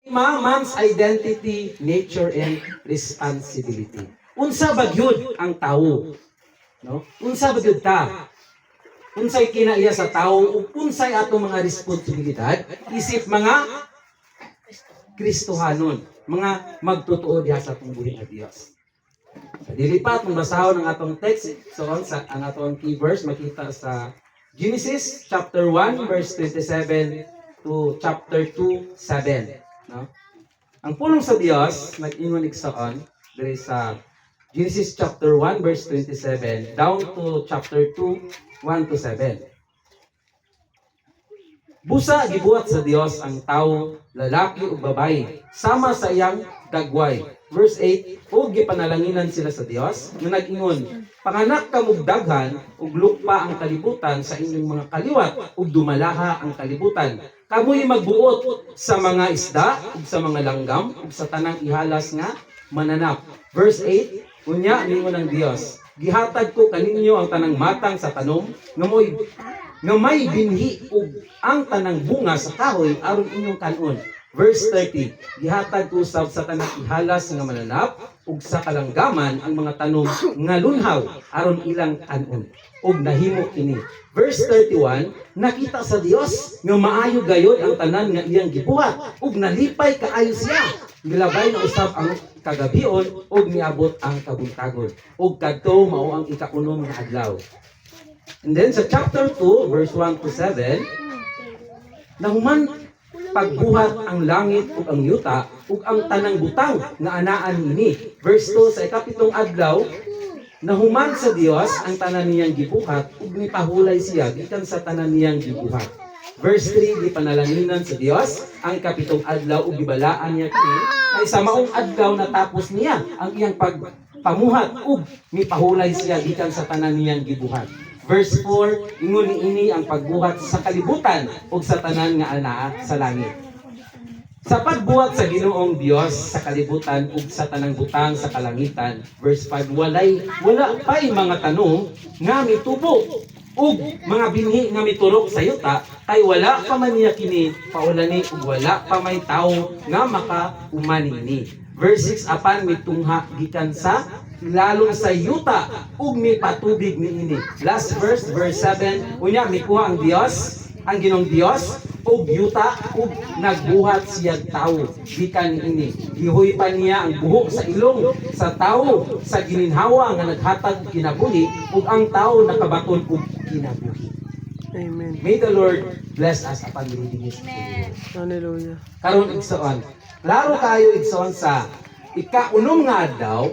Man's identity, nature, and responsibility. Unsa ba gyud ang tawo? No? Unsa ba gyud ta? Unsay kinaiya sa tawo ug unsay atong mga responsibilidad isip mga Kristohanon, mga magtotoo diha sa atong buhi nga Dios. Sa dili pa kung basahon ang atong text, so sa ang atong key verse makita sa Genesis chapter 1 verse 27 to chapter 2 7, no? Ang pulong sa Dios nag-ingon igsoon diri sa Genesis chapter 1 verse 27 down to chapter 2 1 to 7. Busa gibuhat sa Dios ang tawo, lalaki ug babayi, sama sa iyang dagway. Verse 8, ug gipanalanginan sila sa Dios nga nag-ingon, panganak kamog daghan ug lukpa ang kalibutan sa inyong mga kaliwat ug dumalaha ang kalibutan. Kamoy magbuot sa mga isda ug sa mga langgam ug sa tanang ihalas nga mananap. Verse 8, unya ningon ang Dios, gihatag ko kaninyo ang tanang matang sa tanom nga may binhi ug ang tanang bunga sa kahoy aron inyong kanon. Verse 30, gihatag ko usab sa tanang ihalas nga mananap ug sa kalanggaman ang mga tanom nga lunhaw aron ilang kanon. Ug nahimo kini. Verse 31, nakita sa Dios nga maayo gayod ang tanan nga iyang gibuhat ug nalipay kaayo siya. Gilabay na usab ang kagabion ug niabot ang kabuntagon. Ug kadto mao ang ikaunom nga adlaw. And then sa chapter 2 verse 1 to 7, nahuman pagbuhat ang langit ug ang yuta ug ang tanang butang nga anaan ini. Verse 2, sa ikapitong adlaw, nahuman sa Dios ang tanan niyang gibuhat ug nipahulay siya gikan sa tanan niyang gibuhat. Verse 3, gipanalanginan sa Dios ang ikapitong adlaw ug gibalaan niya kini kay sa maong adlaw natapos niya ang iyang pagpamuhat ug nipahulay siya gikan sa tanan niyang gibuhat. Verse 4, ingon niini ang pagbuhat sa kalibutan ug sa tanan nga anaa sa langit. Sa pagbuhat sa Ginoong Dios sa kalibutan ug sa tanang butang sa kalangitan, verse 5, wala pay mga tanong nga mitubo ug mga binhi nga miturok sa yuta, kay wala pa man niya kini paulani ug wala pa may tawo nga makaumanini. Verse 6, apan mitungha gikan sa lalong sa yuta ug mi patubig niini. Last verse, verse 7, unya mikuha ang Dios, ang Ginoong Dios ug yuta ug nagbuhat siya tawo gikan niini. Gihuy-pan niya ang buhok sa ilong sa tawo sa gininhawa nga naghatag kinabuhi ug ang tawo nakabaton ug kinabuhi. Amen. May the Lord bless us upon reading His word. Hallelujah. Karon igsoon, klaro kayo igsoon sa ikaunom nga adlaw,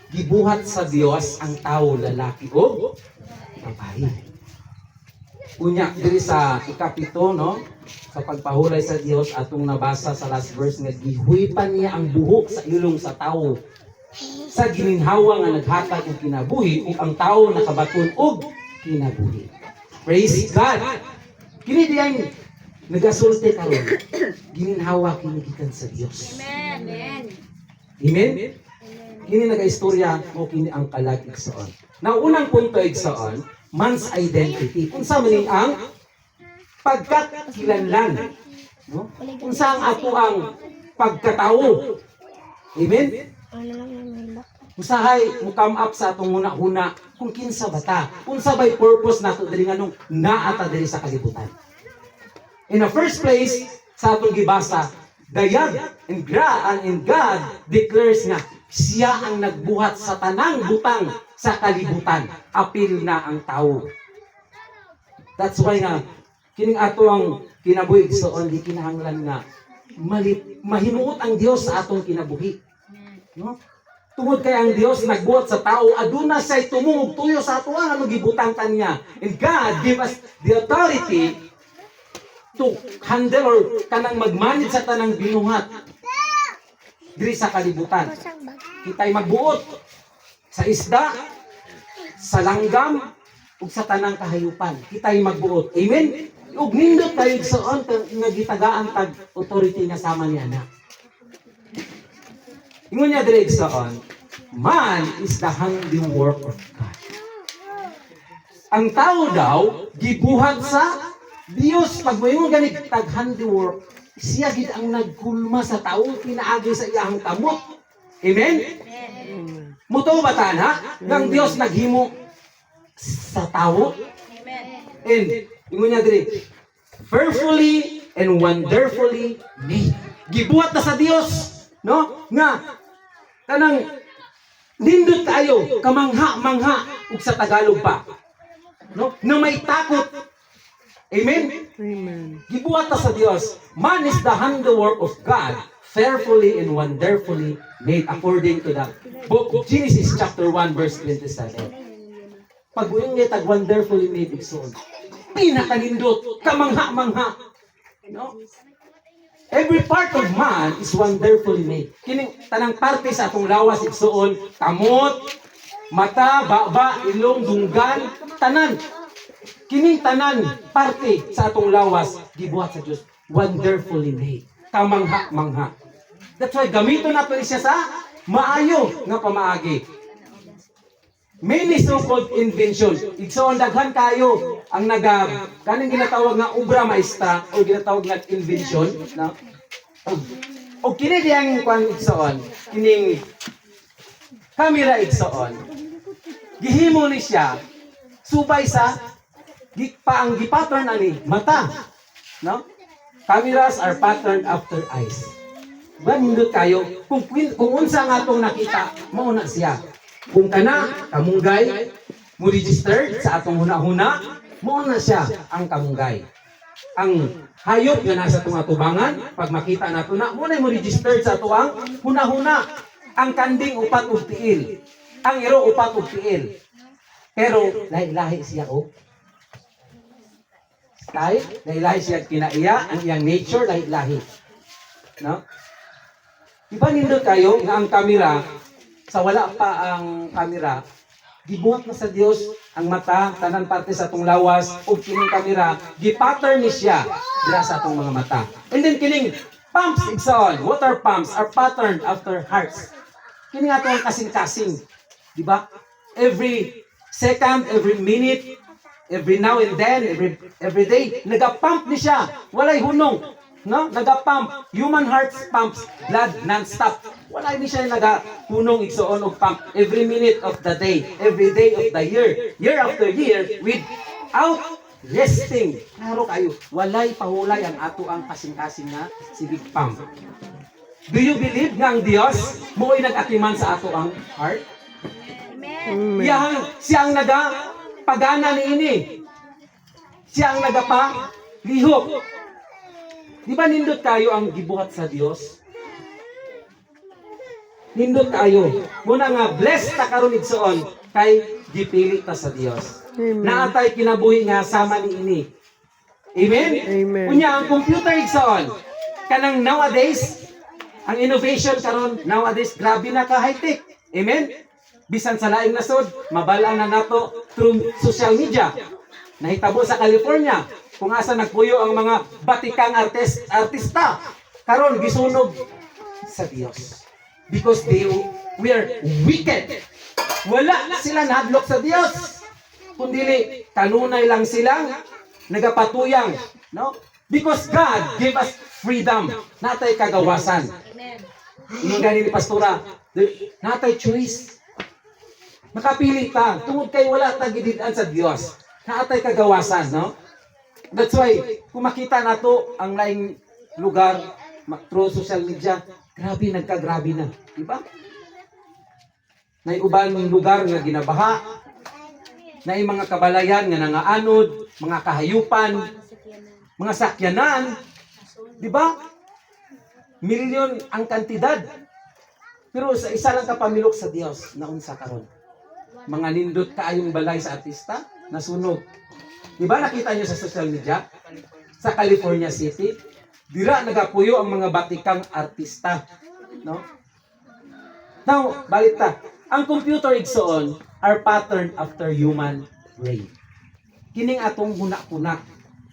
gibuhat sa Dios ang tawo, lalaki ug babayi. Unya diri sa ikapito, no, sa pagpahulay sa Dios atong nabasa sa last verse nga gihuy-pan niya ang buhok sa ilong sa tawo sa gininhawa nga naghatag og kinabuhi ug ang tawo nakabaton og kinabuhi. Praise God. Kini diyang nagasulti karon. Gininhawa kini gikan sa Dios. Amen. Amen. Kini nagaistorya o kini ang kalag igsoon. Now unang punto igsoon, man's identity. Unsa man ang pagkatkilanlan, no? Unsa ang ato ang pagkatawo. Amen. Usahay mo come up sa atong huna-huna kung kinsa bata. Unsa bay purpose nato diri nganong naata diri sa kalibutan. In the first place, sa atong gibasa, dayag and God declares nga siya ang nagbuhat sa tanang butang sa kalibutan. Apil na ang tao. That's why nga kining ato ang kinabuhi so only kinahanglan nga mahimuot ang Dios sa atong kinabuhi. No? Tungod kay ang Dios nagbuhat sa tao, aduna say tumungog tuyo sa ato ang gibutang kanya. And God give us the authority to handle or kanang magmanage sa tanang binuhat diri sa kalibutan. Kitay magbuot sa isda, sa langgam, ug sa tanang kahayupan. Kitay magbuot. Amen? Ug nindot tayo sa nga gitagaan tag authority nga sama niya na. Ingon niya diri igsoon, man is the handiwork of God. Ang tao daw gibuhat sa Dios. Pag mo yung ganit tag handiwork, siya gid ang nagkulma sa taong pinaagi sa iyang kamot. Amen? Amen. Muto ba tana? Ng Dios naghimo sa tao. And ingon niya diri, fearfully and wonderfully made. Gibuhat na sa Dios, no? Nga kanang nindot kayo kamangha-mangha ug sa Tagalog pa. No? Na may takot. Amen. Amen. Gibuhat na sa Dios. Man is the handiwork of God, fearfully and wonderfully made according to the book of Genesis chapter 1 verse 27. Pag uyong tag wonderfully made igsoon. Pinakanindot, kamangha-mangha. No? Every part of man is wonderfully made. Kining tanang parte sa atong lawas igsoon, kamot, mata, baba, ilong, dunggan, tanan. Kining tanan parte sa atong lawas gibuhat sa Dios, wonderfully made. Kamangha-mangha. That's why gamito nato siya sa maayo nga pamaagi. Many so-called invention. Igsoon daghan kayo ang kaning ginatawag nga obra maestra o ginatawag nga invention, no? O kini diyang kwan igsoon, kining camera igsoon. Gihimo ni siya subay sa ang gi-pattern ani mata, no? Cameras are patterned after eyes. Nindot kayo kung unsa nga atong nakita mao na siya. Kung kana kamunggay mo registered sa atong huna-huna, mao na siya ang kamunggay. Ang hayop nga nasa atong atubangan, pag makita nato na mo na mo registered sa atuang huna-huna. Ang kanding upat ug tiil, ang iro upat ug tiil. Pero lahi-lahi siya o. Kahit lahi-lahi siya kinaiya, ang iyang nature lahi-lahi. No? Iba nindot kayo nga ang kamera, sa wala pa ang kamera, gibuhat na sa Dios ang mata, tanan parte sa atong lawas, o kining kamera, gi-pattern ni siya dira sa atong mga mata. And then kining pumps igsoon, water pumps are patterned after hearts. Kining atong kasing-kasing, di ba? Every second, every minute, every now and then, every day, nagapump ni siya. Walay hunong. No? Nagapump. Human heart pumps blood non-stop. Walay ni siya nagahunong igsoon og pump. Every minute of the day, every day of the year, year after year, without resting. Klaro kayo, walay pahulay ang ato ang kasing-kasing na sige pump. Do you believe nga ang Dios mo'y nag-atiman sa ato ang heart? Amen. Siya ang nagapagana niini. Siya ang nagapalihok. Di ba nindot kayo ang gibuhat sa Dios? Nindot kayo. Muna nga, blessed ta karon igsoon kay gipili ta sa Dios. Amen. Naatay kinabuhi nga sama niini. Amen? Amen. Kunya ang computer igsoon. Kanang nowadays, ang innovation karon nowadays grabe na ka high-tech. Amen? Bisan sa laing nasod, mabalaan na nato through social media. Nahitabo sa California, kung asa nagpuyo ang mga batikang artista. Karon gisunog sa Dios. Because we are wicked. Wala sila nahadlok sa Dios. Kundi kanunay lang silang nagapatuyang, no? Because God gave us freedom. Natay kagawasan. Ingon gani ni pastora, natay choice. Nakapili ta tungod kay wala ta gidid-an sa Dios. Natay kagawasan, no? That's why kung makita nato ang laing lugar through social media, nagkagrabe na, di ba? Nay uban lugar nga ginabaha, nay mga kabalayan nga nangaanod, mga kahayupan, mga sakyanan, di ba? Milyon ang kantidad. Pero sa isa lang ka pamilok sa Dios na unsa karon. Mga nindot kaayong balay sa artista, nasunog. Di ba nakita niyo sa social media? Sa California City, dira nagapuyo ang mga batikang artista, no? Now, balik ta. Ang computer igsoon are patterned after human brain. Kining atong huna-huna.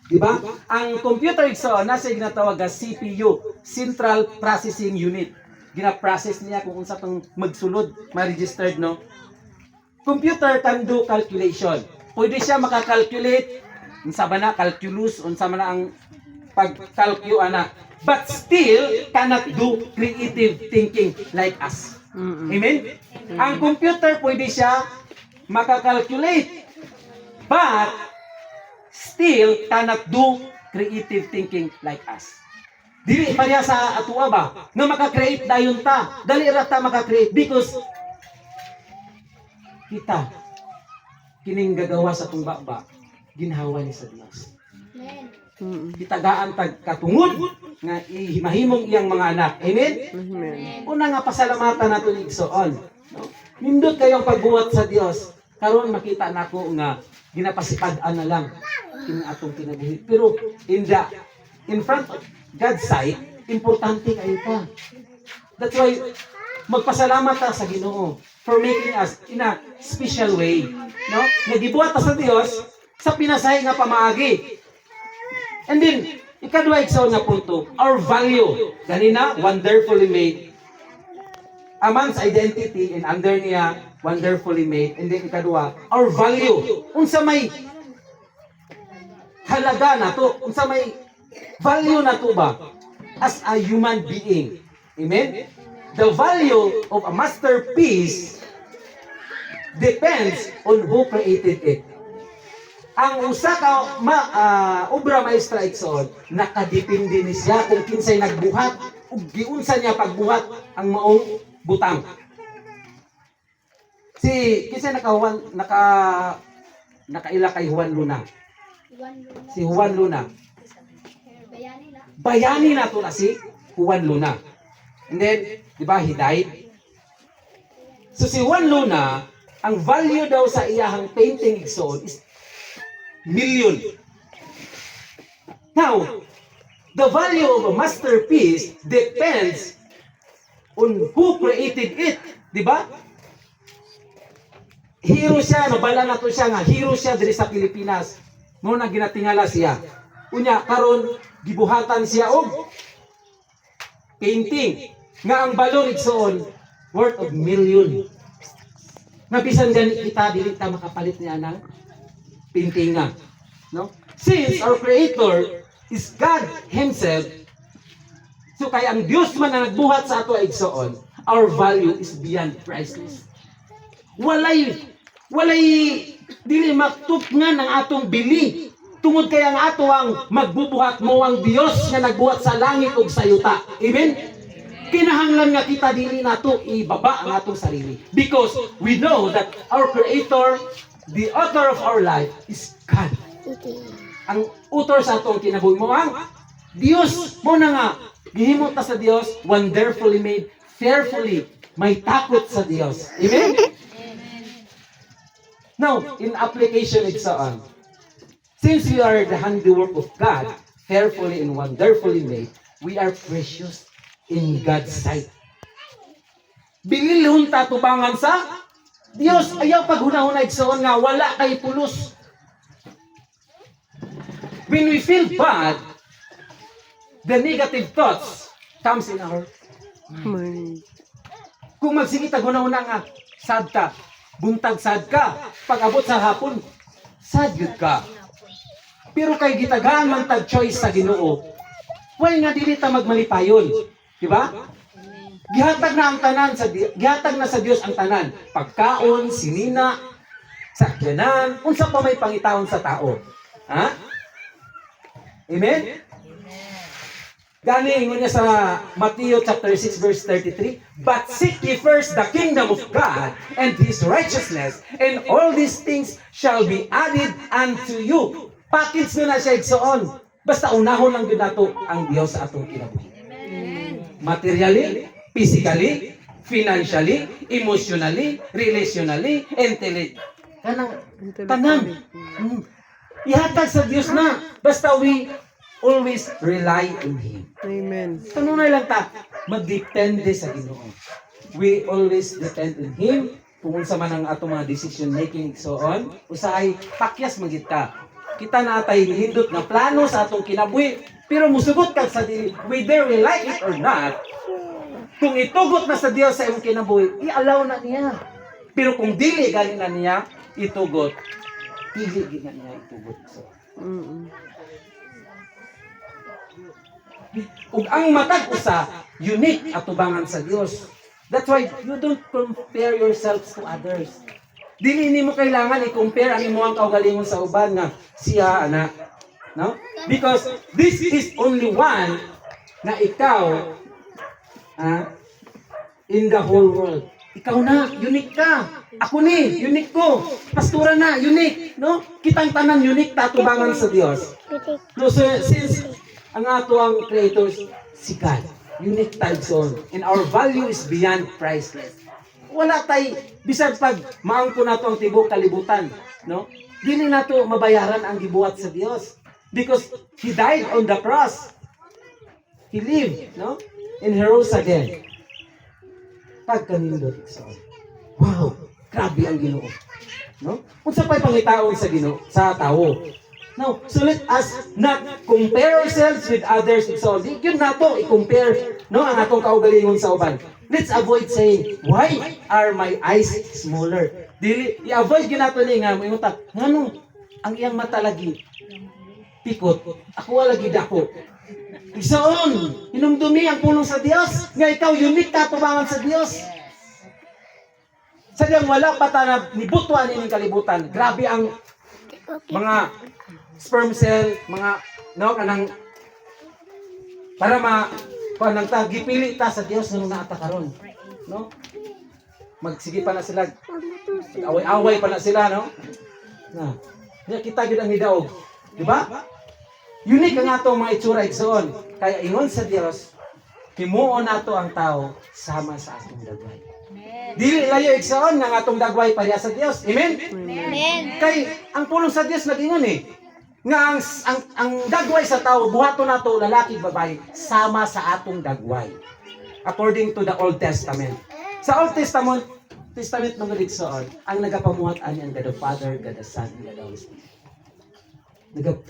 Di ba? Ang computer igsoon nasa ginatawag nga CPU, Central Processing Unit. Gina-process niya kung unsa tong magsulod, ma-registered, no? Computer can do calculation. Pwede siya makakalculate, unsa ba na calculus, unsa man na ang pag-calcu ana. but still cannot do creative thinking like us. Amen? Ang computer pwede siya makakalculate, but still cannot do creative thinking like us. Dili pareha sa atuwa ba nga maka-create dayon ta. Dali ra ta maka-create because kita kining gagawa sa atong baba ginhawa ni sa Dios. Gitagaan tag katungod nga mahimong iyang mga anak. Amen? Una nga pasalamatan nato ni igsoon. No? Nindot kayong pagbuhat sa Dios. Karon makita nako nga ginapasipad-an na lang kining atong kinabuhi. Pero in front of God's sight, importante kayo pa. That's why magpasalamat ta sa Ginoo for making us in a special way. No? Nagibuhat ta sa Dios sa pinasahi nga pamaagi. And then, ikaduha igsoon nga punto, our value. Ganina, wonderfully made. A man's identity and under niya, wonderfully made. And then ikaduha, our value. Unsa may halaga na to, unsa may value na to ba as a human being. Amen? The value of a masterpiece depends on who created it. Ang usa ka obra maestra igsoon, nakadepende ni siya kung kinsay nagbuhat ug giunsa niya pagbuhat ang maong butang. Kinsay nakaila kay Juan Luna. Si Juan Luna. Bayani na to na si Juan Luna. And then, di ba, he died? So si Juan Luna, ang value daw sa iyahang painting igsoon is million. Now, the value of a masterpiece depends on who created it. Di ba? Hero siya, nabala na to siya nga, hero siya diri sa Pilipinas. Muna ginatingala siya. Unya, karon gibuhatan siya og painting nga ang balon igsoon worth of million. Nga bisan gani kita dili ta makapalit niya ng painting nga, no? Since our creator is God himself, so kay ang Dios man na nagbuhat sa ato igsoon, our value is beyond priceless. Walay dili maktupngan ang atong bili. Tungod kay ang ato ang magbubuhat mo ang Dios nga nagbuhat sa langit ug sa yuta. Amen? Kinahanglan nga kita dili nato ibaba ang atong sarili. Because we know that our Creator, the author of our life, is God. Ang author sa atong kinabuhi mo ang Dios. Mo na nga, gihimo ta sa Dios, wonderfully made, fearfully, may takot sa Dios. Amen? Now, in application igsoon, since we are the handiwork of God, fearfully and wonderfully made, we are precious in God's sight. Bililhon ta tubangan sa Dios. Ayaw paghunahuna igsoon nga wala kay pulos. When we feel bad, the negative thoughts comes in our mind. Kung magsingit hunahuna nga sad ka, buntag sad ka, pag-abot sa hapon, sad yun ka. Pero kay gitagaan man tag choice sa Ginoo, why nga dili ta magmalipayon, di ba? Gihatag na sa Dios ang tanan, pagkaon, sinina, sakyanan, unsa pa may pangitawon sa tao. Ha? Amen? Gani ingon niya sa Matthew chapter 6 verse 33, but seek ye first the kingdom of God and His righteousness, and all these things shall be added unto you. Package na siya igsoon. Basta unahon lang yun nato ang Dios sa atong kinabuhi. Materially, physically, financially, emotionally, relationally, tanan. Ihatag sa Dios na. Basta we always rely on Him. Amen. Tanunay lang ta, magdepende sa Ginoo. We always depend on Him. Kung unsa man ang atong mga decision making so on, usahay pakyas magit ka. Kita na atay hindot na plano sa atong kinabuhi, pero musugot ka sa dili, whether we like it or not. Kung itugot na sa Dios sa imong kinabuhi, i-allow na niya. Pero kung dili gani na niya itugot, dili gina niya itugot. So, Ug ang matag usa unique atubangan sa Dios. That's why you don't compare yourselves to others. Dili nimo kailangan i-compare ang imong kaugalingon sa uban nga siya ana. No? Because this is only one na ikaw in the whole world. Ikaw na, unique ka. Ako ni, unique ko. Pastora na, unique. No? Kitang tanan unique tatubangan sa Dios. No, so since ang ato ang creators, si God, unique tayo. And our value is beyond priceless. Wala tay, bisag pag maangko nato ang tibok kalibutan, no? Dili nato mabayaran ang gibuhat sa Dios. Because He died on the cross. He lived, no? And He rose again. Pagkanindot sa wow, grabe ang Ginoo. No? Unsa pay pangitaon sa Ginoo sa tawo? Now, so let us not compare ourselves with others. So, di yun nato i-compare no ang atong kaugalingon sa uban. Let's avoid saying, why are my eyes smaller? Dili i-avoid gyud nato ni nga moingon nganong ang iyang mata lagi pikot, ako wala gid ako. Isaon, hinumdumi ang pulong sa Dios, nga ikaw unique ka tubangan sa Dios. Sadyang wala pa ta na nibutwan ining kalibutan. Grabe ang mga sperm cell, mga no kanang para kuan ta gipili ta sa Dios nga naata karon, no? Magsige pa na sila. Away-away pa na sila, no? Na. Nya kita gyud ang hidaog, di ba? Unique ang atong mga itsura igsoon. Kaya ingon sa Dios, himuon nato ang tao sama sa atong dagway. Dili layo igsoon nga atong dagway pareha sa Dios. Amen? Amen. Kay ang pulong sa Dios nagingon nga ang dagway sa tao buhaton nato lalaki babae sama sa atong dagway. According to the Old Testament. Sa Old Testament mga igsoon, ang nagapamuhat ani ang God the Father, God the Son, and God the Holy Spirit.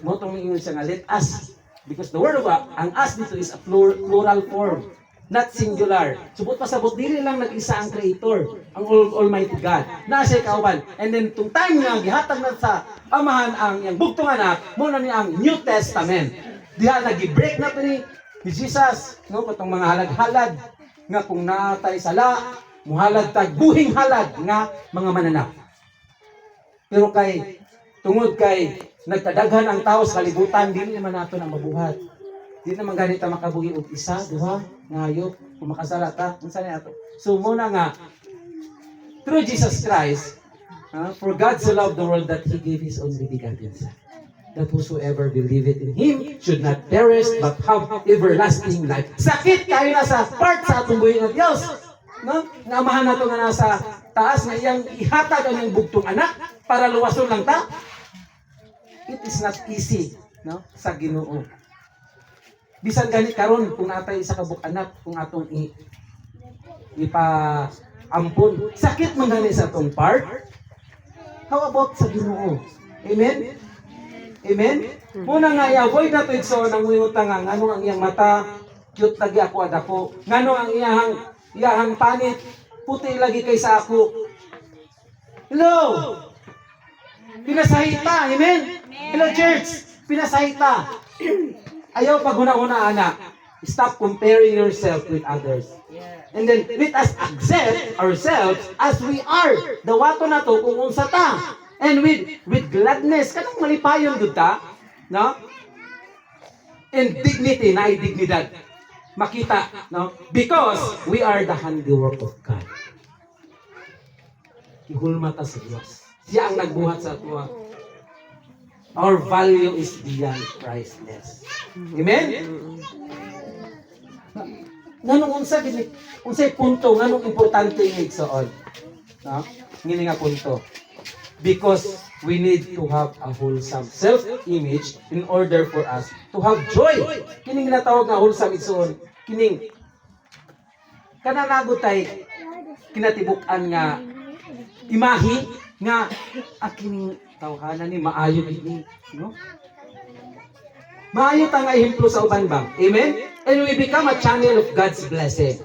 Motong ingon siya nga let us, because the word of God, ang us dito is a plural form, not singular. Subot pasabot dili lang nag-isa ang creator, ang Almighty God. Na siya kauban. And then tung time nga gihatag na sa amahan ang yang bugtong anak, mo na ni ang New Testament. Diha nagi-break na ni Jesus, no, katong mga halad-halad nga kung naatay sala, muhalad tag buhing halad nga mga mananap. Pero kay tungod kay nagkadaghan ang tao sa kalibutan, dili naman nato na mabuhat. Di naman ganito makabuhi og isa, duha, ngayop, kung makasala ta, unsa na ato. So muna nga through Jesus Christ, for God so loved the world that He gave His only begotten Son, that whosoever believeth in Him should not perish but have everlasting life. Sakit kayo na sa part sa atong buhi ng Dios, no? Nga amahan nato nga nasa taas na iyang ihatag ang iyang bugtong anak para luwason lang ta. It is not easy, no, sa Ginoo. Bisan gani karon kung natay sa kabuk anak kung atong ampun, sakit man gani sa atong part. How about sa Ginoo? Amen. Amen. Muna nga i-avoid nato igsoon ang uyutan nga ngano ang iyang mata cute lagi ako adako. Ngano ang iyang panit puti lagi kay sa ako. Hello. Pinasahita, amen? Hello church, pinasahita. Ayaw pag una-una anak. Stop comparing yourself with others. And then let us accept ourselves as we are. Dawato na to kung unsa ta. And with gladness, kanang malipayon gud ta, no? And dignity, na dignidad. Makita, no? Because we are the handiwork of God. Ihulma ta sa Dios. Siya ang nagbuhat sa ato. Our value is beyond priceless. Amen? Nganong unsay punto, nganong importante ng igsoon? No? Ngini nga punto. Because we need to have a wholesome self-image in order for us to have joy. Kining ginatawag nga wholesome igsoon. Kining kananagot tay kinatibuk-an nga imahi nga aking tawhanan ni maayo ini, no? Maayo ta nga ehemplo sa uban ba? Amen? And we become a channel of God's blessing.